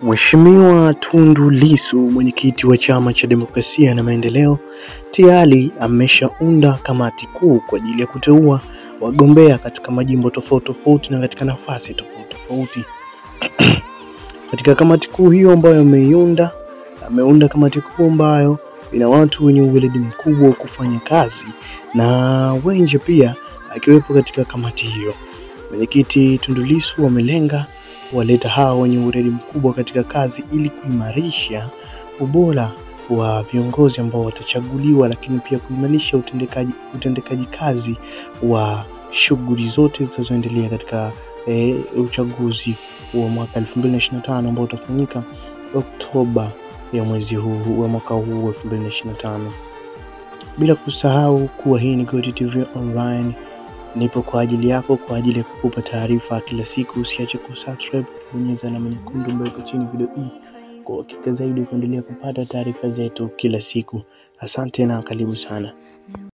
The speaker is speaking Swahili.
Mheshimiwa Tundu Lissu, mwenyekiti wa Chama cha Demokrasia na Maendeleo, tayari ameshaunda kamati kuu kwa ajili ya kuteua wagombea katika majimbo tofauti na katika nafasi tofauti. Katika kamati kuu hiyo ambayo ameunda kamati kuu ambayo ina watu wenye uweledi mkubwa kufanya kazi na wengi pia akiwepo katika kamati hiyo. Mwenyekiti Tundu Lissu amelenga kuwaleta hao wenye uweledi mkubwa katika kazi ili kuimarisha ubora wa viongozi ambao watachaguliwa, lakini pia kuimarisha utendekaji kazi wa shughuli zote zinazoendelea katika uchaguzi wa mwaka 2025 ambao utafanyika Oktoba ya mwezi huu wa mwaka huu 2025. Bila kusahau kuwa hii ni Godi TV Online. Nipo kwa ajili yako, kwa ajili ya kukupa taarifa kila siku. Usiache kusubscribe, kubonyeza alama nyekundu ambayo iko chini video hii kwa hakika zaidi kuendelea kupata taarifa zetu kila siku. Asante na karibu sana.